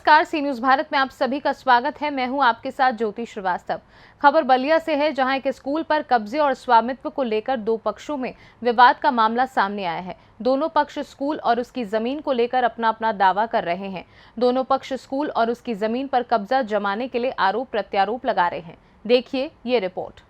नमस्कार, सी न्यूज़ भारत में आप सभी का स्वागत है। मैं हूं आपके साथ ज्योति श्रीवास्तव। खबर बलिया से है, जहां एक स्कूल पर कब्जे और स्वामित्व को लेकर दो पक्षों में विवाद का मामला सामने आया है। दोनों पक्ष स्कूल और उसकी जमीन को लेकर अपना अपना दावा कर रहे हैं। दोनों पक्ष स्कूल और उसकी जमीन पर कब्जा जमाने के लिए आरोप प्रत्यारोप लगा रहे हैं। देखिए ये रिपोर्ट।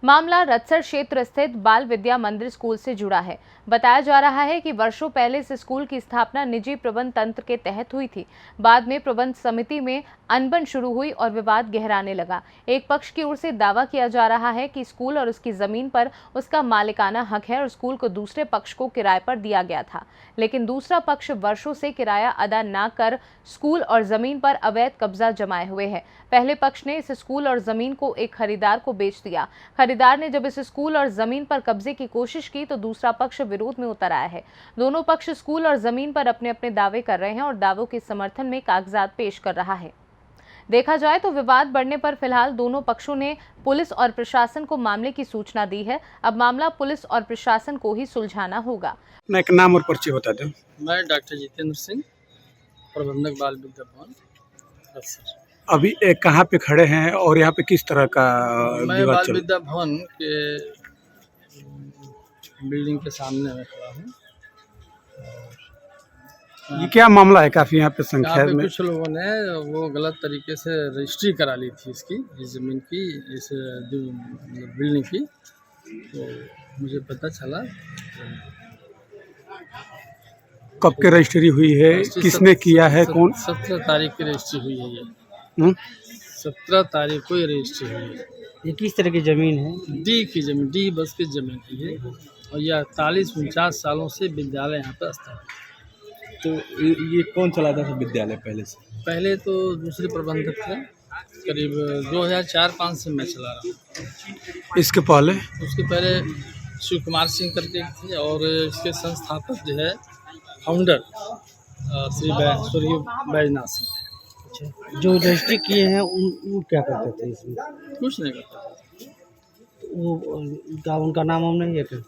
मामला रतसर क्षेत्र स्थित बाल विद्या मंदिर स्कूल से जुड़ा है। बताया जा रहा है कि वर्षों पहले इस स्कूल की स्थापना निजी प्रबंध तंत्र के तहत हुई थी। बाद में प्रबंध समिति में अनबन शुरू हुई और विवाद गहराने लगा। एक पक्ष की ओर से दावा किया जा रहा है कि स्कूल और उसकी जमीन पर उसका मालिकाना हक है और स्कूल को दूसरे पक्ष को किराए पर दिया गया था, लेकिन दूसरा पक्ष वर्षों से किराया अदा न कर स्कूल और जमीन पर अवैध कब्जा जमाए हुए है। पहले पक्ष ने इस स्कूल और जमीन को एक खरीदार को बेच दिया। खरीदार ने जब इस स्कूल और जमीन पर कब्जे की कोशिश की तो दूसरा पक्ष विरोध में उतर आया है। दोनों पक्ष स्कूल और जमीन पर अपने अपने दावे कर रहे हैं और दावों के समर्थन में कागजात पेश कर रहा है। देखा जाए तो विवाद बढ़ने पर फिलहाल दोनों पक्षों ने पुलिस और प्रशासन को मामले की सूचना दी है। अब मामला पुलिस और प्रशासन को ही सुलझाना होगा। अपना एक नाम और परिचय बता दें। मैं डॉक्टर जितेंद्र सिंह, प्रबंधक बाल विद्या भवन रतसर। अभी कहाँ पे खड़े हैं और यहाँ पे किस तरह का मैं विवाद बाल चल विद्या भवन के बिल्डिंग के सामने में खड़ा हूँ। ये क्या मामला है? काफी यहाँ पे यहाँ संख्या पे में कुछ लोगों ने वो गलत तरीके से रजिस्ट्री करा ली थी इसकी, इस जमीन की, इस बिल्डिंग की। तो मुझे पता चला कब के रजिस्ट्री हुई है, किसने किया है, कौन? 17 तारीख की रजिस्ट्री हुई है। ये 17 तारीख को ये रजिस्ट्री हुई है। ये किस तरह की ज़मीन है? डी की जमीन, डी बस की जमीन की है और यह 48-49 सालों से विद्यालय यहाँ पर स्थापित। तो ये कौन चलाता था विद्यालय पहले से? पहले तो दूसरे प्रबंधक थे, करीब 2004-05 से मैं चला रहा हूँ। इसके पहले? उसके पहले शिव कुमार सिंह करके थे और इसके संस्थापक जो है फाउंडर श्री स्वर्गीय बैजनाथ सिंह थे। जो रजिस्ट्री किए हैं वो क्या करते थे इसमें? कुछ नहीं करता। वो उनका नाम हम नहीं है क्या?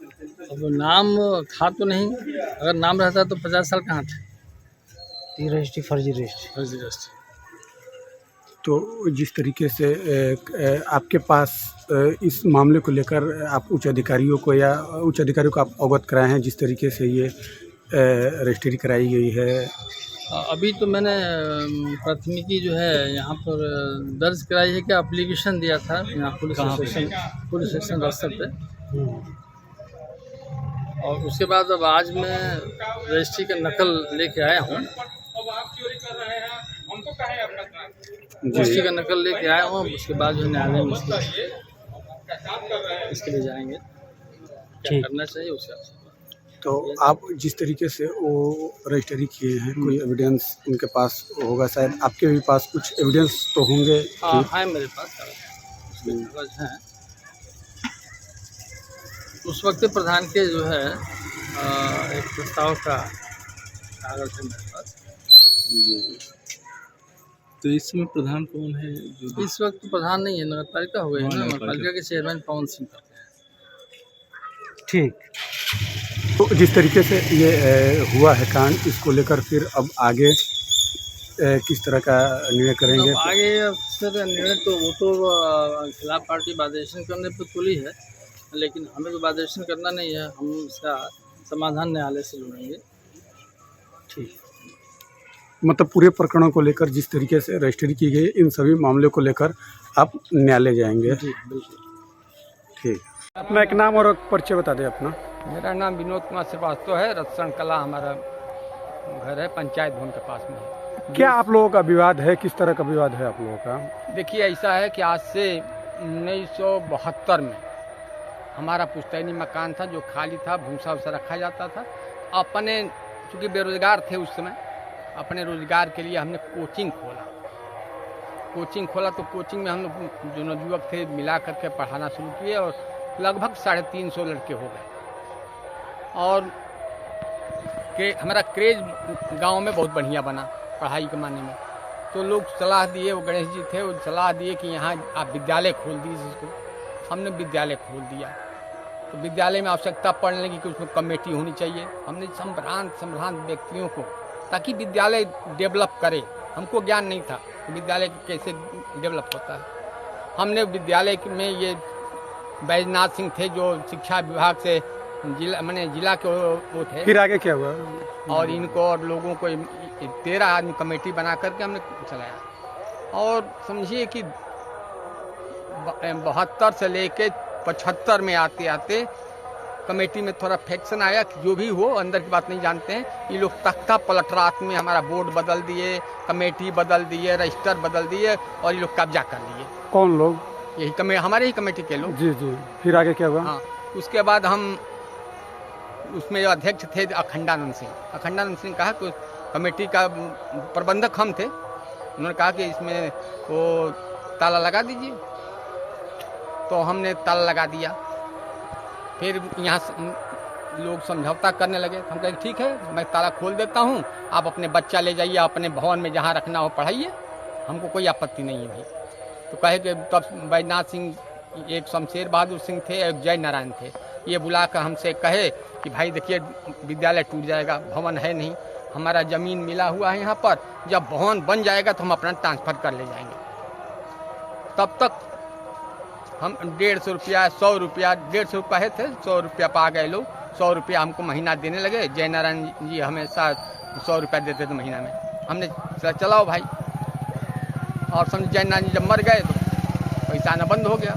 अब नाम था तो नहीं, अगर नाम रहता तो 50 साल कहाँ थे। ये रजिस्ट्री फर्जी रजिस्ट्री। फर्जी रजिस्ट्री। तो जिस तरीके से आपके पास इस मामले को लेकर आप उच्च अधिकारियों को आप अवगत कराए हैं, जिस तरीके से ये रजिस्ट्री कराई गई है? अभी तो मैंने प्राथमिकी जो है यहाँ पर दर्ज कराई है, क्या एप्लीकेशन दिया था यहाँ पुलिस स्टेशन रतसर पे। और उसके बाद अब आज मैं रजिस्ट्री का नकल लेके आया हूँ। रजिस्ट्री का नकल लेके आया हूँ। उसके बाद जो न्यायालय में इसके लिए जाएंगे, क्या करना चाहिए उसका। तो आप जिस तरीके से वो रजिस्ट्री किए हैं, कोई एविडेंस उनके पास होगा शायद, आपके भी पास कुछ एविडेंस तो होंगे? हाँ है मेरे पास, कागज हैं। उस वक्त प्रधान के जो है एक प्रस्ताव का कागज है मेरे पास। तो इस समय प्रधान कौन है? इस वक्त प्रधान नहीं है, नगर पालिका हो गए हैं ना। नगर पालिका के चेयरमैन पवन सिंह करते हैं। ठीक। तो जिस तरीके से ये हुआ है कांड, इसको लेकर फिर अब आगे किस तरह का निर्णय करेंगे? अब आगे सर निर्णय तो वो तो खिलाफ पार्टी वादेशन करने पर तुली है, लेकिन हमें तो वादेशन करना नहीं है। हम इसका समाधान न्यायालय से ढूंढेंगे। ठीक। मतलब पूरे प्रकरणों को लेकर जिस तरीके से रजिस्ट्री की गई, इन सभी मामलों को लेकर आप न्यायालय जाएंगे? जी बिल्कुल। ठीक। अपना एक नाम और परिचय बता दें अपना। मेरा नाम विनोद कुमार श्रीवास्तव है। रतसर कला हमारा घर है, पंचायत भवन के पास में है। क्या आप लोगों का विवाद है? किस तरह का विवाद है आप लोगों का? देखिए ऐसा है कि आज से 1972 में हमारा पुश्तैनी मकान था जो खाली था, भूसा वूसा रखा जाता था। अपने चूँकि बेरोजगार थे उस समय, अपने रोजगार के लिए हमने कोचिंग खोला। तो कोचिंग में हम लोग जो नवयुवक थे मिला करके पढ़ाना शुरू किए और लगभग 350 लड़के हो गए। और हमारा क्रेज गांव में बहुत बढ़िया बना पढ़ाई के माने में। तो लोग सलाह दिए, वो गणेश जी थे, वो सलाह दिए कि यहाँ आप विद्यालय खोल दीजिए इसको। हमने विद्यालय खोल दिया। तो विद्यालय में आवश्यकता पड़ने लगी कि उसमें कमेटी होनी चाहिए। हमने संभ्रांत व्यक्तियों को, ताकि विद्यालय डेवलप करे, हमको ज्ञान नहीं था कि विद्यालय कैसे डेवलप होता है। हमने विद्यालय में ये बैजनाथ सिंह थे जो शिक्षा विभाग से जिला के वो थे। फिर आगे क्या हुआ? और इनको और लोगों को 13 आदमी कमेटी बना करके हमने चलाया। और समझिए कि 72 से लेके 75 में आते आते कमेटी में थोड़ा फैक्शन आया कि जो भी हो, अंदर की बात नहीं जानते हैं। ये लोग तख्ता पलट रात में हमारा बोर्ड बदल दिए, कमेटी बदल दिए, रजिस्टर बदल दिए और ये लोग कब्जा कर लिए। कौन लोग? यही हमारे ही कमेटी के लोग। जी जी। फिर आगे क्या हुआ? हाँ, उसके बाद हम उसमें जो अध्यक्ष थे अखंडानंद सिंह, अखंडानंद सिंह कहा कि कमेटी का प्रबंधक हम थे, उन्होंने कहा कि इसमें वो ताला लगा दीजिए। तो हमने ताला लगा दिया। फिर यहाँ लोग समझौता करने लगे। हम कहे ठीक है, मैं ताला खोल देता हूँ, आप अपने बच्चा ले जाइए, अपने भवन में जहाँ रखना हो पढ़ाइए, हमको कोई आपत्ति नहीं है भाई। तो कहे कि तब बैजनाथ सिंह, एक शमशेर बहादुर सिंह थे, एक जय नारायण थे, ये बुलाकर हमसे कहे कि भाई देखिए विद्यालय टूट जाएगा, भवन है नहीं, हमारा ज़मीन मिला हुआ है यहाँ पर, जब भवन बन जाएगा तो हम अपना ट्रांसफ़र कर ले जाएंगे। तब तक हम 150 रुपया, 100 रुपया, 150 रुपये थे, 100 रुपया पा गए लोग। 100 रुपया हमको महीना देने लगे। जय नारायण जी हमेशा 100 रुपया देते थे महीना में। हमने चलाओ भाई, और समझ जय नारायण जी जब मर गए तो पैसा आना बंद हो गया।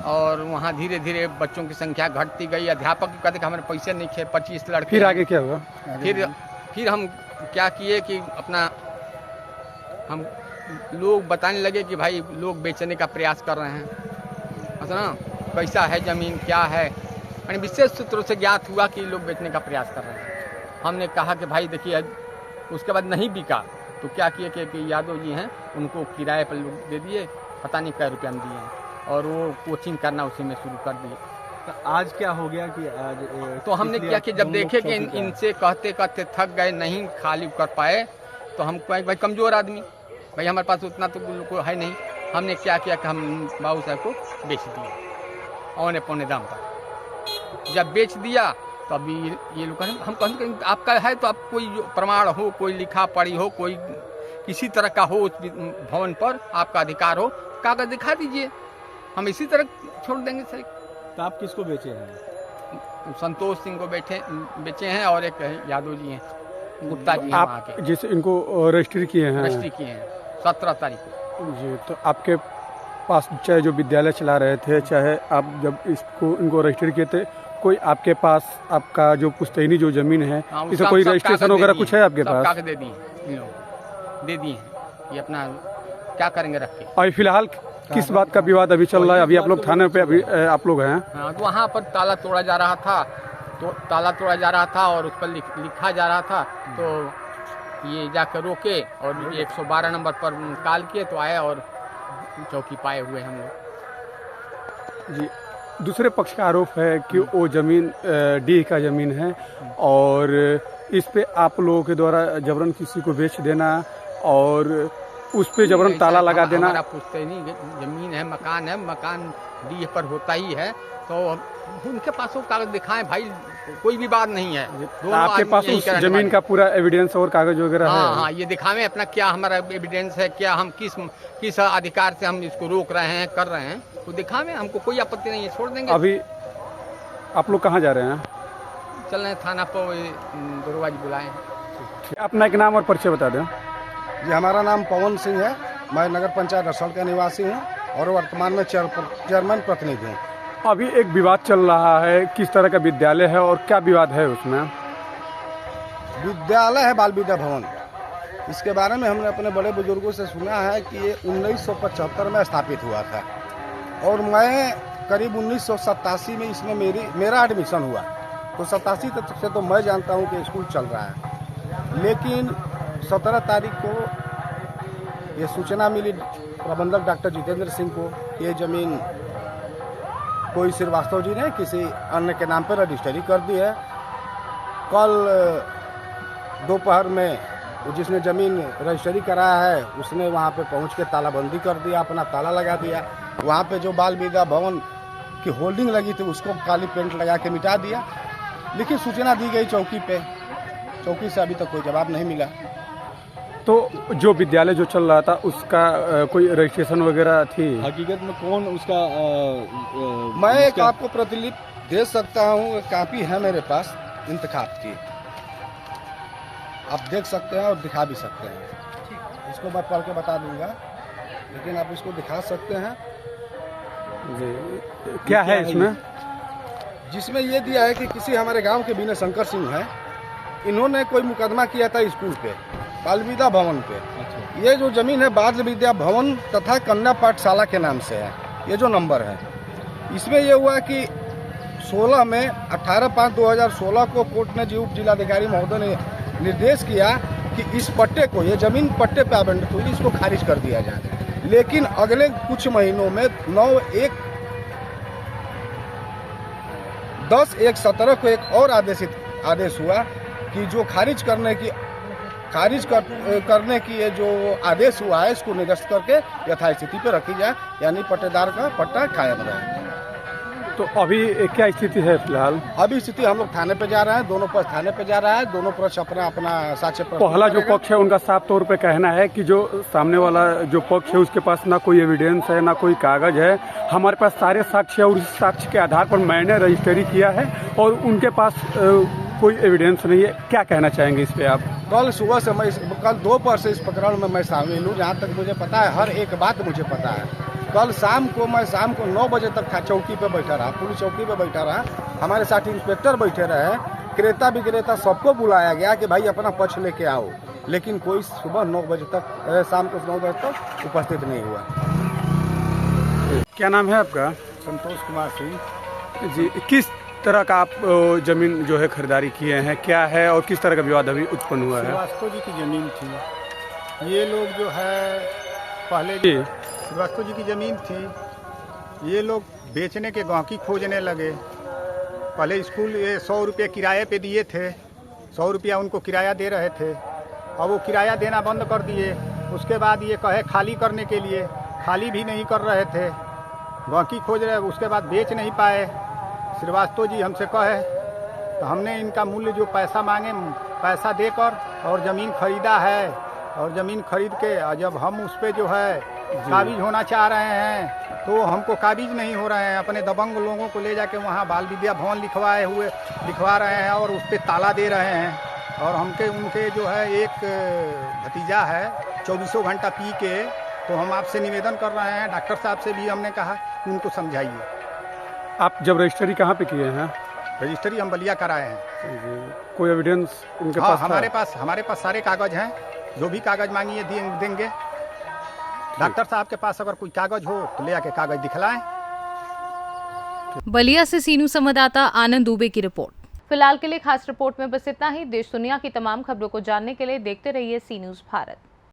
और वहाँ धीरे धीरे बच्चों की संख्या घटती गई। अध्यापक कहते कि हमारे पैसे नहीं थे, 25 लड़के। फिर आगे क्या हुआ? फिर हम क्या किए कि अपना हम लोग बताने लगे कि भाई लोग बेचने का प्रयास कर रहे हैं, अच्छा ना, कैसा है ज़मीन, क्या है, यानी विशेष सूत्रों से ज्ञात हुआ कि लोग बेचने का प्रयास कर रहे हैं। हमने कहा कि भाई देखिए, उसके बाद नहीं बिका तो क्या किए कि यादव जी हैं, उनको किराए पर लोग दे दिए, पता नहीं कै रुपये हम दिए हैं, और वो कोचिंग करना उसी में शुरू कर दिए। तो आज क्या हो गया कि आज तो हमने क्या कि जब देखे कि इनसे कहते कहते थक गए, नहीं खाली कर पाए, तो हम कहे भाई कमज़ोर आदमी, भाई हमारे पास उतना तो है नहीं। हमने क्या किया कि हम बाबू साहब को बेच दिया औने पौने दाम पर। जब बेच दिया तो अभी ये लोग हम कहते आपका है तो आप कोई प्रमाण हो, कोई लिखा पढ़ी हो, कोई किसी तरह का हो, उस भवन पर आपका अधिकार हो, कागज दिखा दीजिए, हम इसी तरह छोड़ देंगे सर। तो आप किसको बेचे हैं? संतोष सिंह को बेचे हैं, और एक यादव जी हैं, गुप्ता जी हैं वहाँ आप के। जिस इनको रजिस्ट्री किए हैं? रजिस्ट्री किए हैं 17 तारीख को। जी। तो आपके पास चाहे जो विद्यालय चला रहे थे, चाहे आप जब इनको रजिस्टर किए थे, कोई आपके पास आपका जो पुश्तैनी जो ज़मीन है, हाँ, इसमें कोई रजिस्ट्रेशन वगैरह कुछ है आपके पास? कागज दे दिए इन लोग, दे दिए हैं। ये अपना क्या करेंगे रख के। और फिलहाल किस बात का विवाद अभी चल रहा है? अभी आप लोग थाने पे अभी आप लोग हैं? हाँ, तो वहाँ पर ताला तोड़ा जा रहा था, तो ताला तोड़ा जा रहा था और उस पर लिखा जा रहा था। तो ये जाकर रोके और 112 नंबर पर कॉल किए तो आए और चौकी पाए हुए हम लोग। जी। दूसरे पक्ष का आरोप है कि वो ज़मीन डी का ज़मीन है, और इस पे आप लोगों के द्वारा जबरन किसी को बेच देना और उस पे जबरन ताला लगा देना। हमारा पुश्तैनी ज़मीन है, मकान डी पर होता ही है, तो उनके पास वो कागज दिखाएं भाई, कोई भी बात नहीं है। आपके पास उस ज़मीन का पूरा एविडेंस और कागज वगैरह है? हाँ, ये दिखावें अपना क्या हमारा एविडेंस है, क्या हम किस अधिकार से हम इसको रोक रहे हैं, कर रहे हैं, तो दिखावें, हमको कोई आपत्ति नहीं है, छोड़ देंगे। अभी आप लोग कहाँ जा रहे हैं? चल रहे हैं थाना पर, दरोगा जी बुलाए हैं। अपना एक नाम और परिचय बता दें। जी, हमारा नाम पवन सिंह है, मैं नगर पंचायत रसौल का निवासी हूँ और वर्तमान में चेयरमैन प्रतिनिधि हूँ। अभी एक विवाद चल रहा है, किस तरह का विद्यालय है और क्या विवाद है उसमें? विद्यालय है बाल विद्या भवन। इसके बारे में हमने अपने बड़े बुजुर्गों से सुना है कि ये 1975 में स्थापित हुआ था, और मैं करीब 1987 में इसमें मेरा एडमिशन हुआ। तो 87 तक से तो मैं जानता हूँ कि स्कूल चल रहा है, लेकिन 17 तारीख को ये सूचना मिली प्रबंधक डॉक्टर जितेंद्र सिंह को कि ये ज़मीन कोई श्रीवास्तव जी ने किसी अन्य के नाम पर रजिस्ट्री कर दी है। कल दोपहर में जिसने ज़मीन रजिस्ट्री कराया है उसने वहाँ पे पहुँच के तालाबंदी कर दिया, अपना ताला लगा दिया। वहाँ पे जो बाल विद्या भवन की होल्डिंग लगी थी उसको काली पेंट लगा के मिटा दिया। लेकिन सूचना दी गई चौकी पे, चौकी से अभी तक कोई जवाब नहीं मिला। तो जो विद्यालय जो चल रहा था उसका कोई रजिस्ट्रेशन वगैरह थी? हकीकत में कौन उसका मैं एक उसका- आपको प्रतिलिपि दे सकता हूँ, एक कापी है मेरे पास इंतखाब की, आप देख सकते हैं और दिखा भी सकते हैं। इसको मैं पढ़ के बता दूंगा, लेकिन आप इसको दिखा सकते हैं। जी, क्या है इसमें? जिसमें ये दिया है कि किसी हमारे गांव के विनय शंकर सिंह हैं, इन्होंने कोई मुकदमा किया था स्कूल पे, बाल विद्या भवन पे। अच्छा। ये जो जमीन है बाल विद्या भवन तथा कन्या पाठशाला के नाम से है, ये जो नंबर है। इसमें ये हुआ कि 16 में 18/5/2016 को कोर्ट ने उप जिलाधिकारी महोदय ने निर्देश किया कि इस पट्टे को, ये जमीन पट्टे पे आवंटित हुई, इसको खारिज कर दिया जाए। लेकिन अगले कुछ महीनों में 10/1/17 को एक और आदेश हुआ कि जो खारिज करने की ये जो आदेश हुआ है इसको निरस्त करके यथास्थिति पे रखी जाए, यानी पट्टेदार का पट्टा कायम रहे। तो अभी क्या स्थिति है फिलहाल? अभी स्थिति हम लोग थाने पे जा रहे हैं, दोनों पक्ष थाने पे जा रहा है, दोनों पक्ष अपना साक्ष्य प्रस्तुत पहला जो करेगा। पक्ष है उनका साफ तौर पे कहना है कि जो सामने वाला जो पक्ष है उसके पास ना कोई एविडेंस है ना कोई कागज है, हमारे पास सारे साक्ष्य है और उस साक्ष्य के आधार पर मैंने रजिस्ट्री किया है और उनके पास कोई एविडेंस नहीं है। क्या कहना चाहेंगे इस पे आप? कल दोपहर से इस प्रकरण में मैं शामिल हूँ, जहाँ तक मुझे पता है हर एक बात मुझे पता है। कल शाम को 9 बजे तक चौकी पे बैठा रहा, पुलिस चौकी पे बैठा रहा, हमारे साथ इंस्पेक्टर बैठे रहे, क्रेता विक्रेता सबको बुलाया गया कि भाई अपना पक्ष लेके आओ, लेकिन कोई सुबह 9 बजे तक, शाम को 9 बजे तक उपस्थित नहीं हुआ। क्या नाम है आपका? संतोष कुमार सिंह। जी, किस तरह का आप जमीन जो है खरीदारी किए हैं, क्या है और किस तरह का विवाद अभी उत्पन्न हुआ है? श्रीवास्तव जी की ज़मीन थी। ये लोग जो है पहले जी। श्रीवास्तव जी की ज़मीन थी, ये लोग बेचने के गांकी खोजने लगे। पहले स्कूल ये 100 रुपये किराए पे दिए थे, 100 रुपया उनको किराया दे रहे थे, अब वो किराया देना बंद कर दिए। उसके बाद ये कहे खाली करने के लिए, खाली भी नहीं कर रहे थे, गांकी खोज रहे, उसके बाद बेच नहीं पाए। श्रीवास्तव जी हमसे कहे तो हमने इनका मूल्य जो पैसा मांगे पैसा देकर और ज़मीन खरीदा है, और ज़मीन खरीद के जब हम उस पर जो है काबिज होना चाह रहे हैं तो हमको काबिज नहीं हो रहे हैं। अपने दबंग लोगों को ले जाके वहाँ बाल विद्या भवन लिखवा रहे हैं और उस पर ताला दे रहे हैं। और उनके जो है एक भतीजा है 24 घंटा पी के, तो हम आपसे निवेदन कर रहे हैं, डॉक्टर साहब से भी हमने कहा कि उनको समझाइए। आप जब रजिस्ट्री कहाँ पे किए हैं? रजिस्ट्री हम बलिया कराए हैं। जी, कोई एविडेंस उनके हाँ, पास था? हमारे पास सारे कागज हैं, जो भी कागज मांगिए देंगे। डॉक्टर साहब के पास अगर कोई कागज हो तो ले आके कागज दिखलाएं। बलिया से सीनू संवाददाता आनंद दुबे की रिपोर्ट। फिलहाल के लिए खास रिपोर्ट में बस इतना ही। देश दुनिया की तमाम खबरों को जानने के लिए देखते रहिए सी न्यूज़ भारत।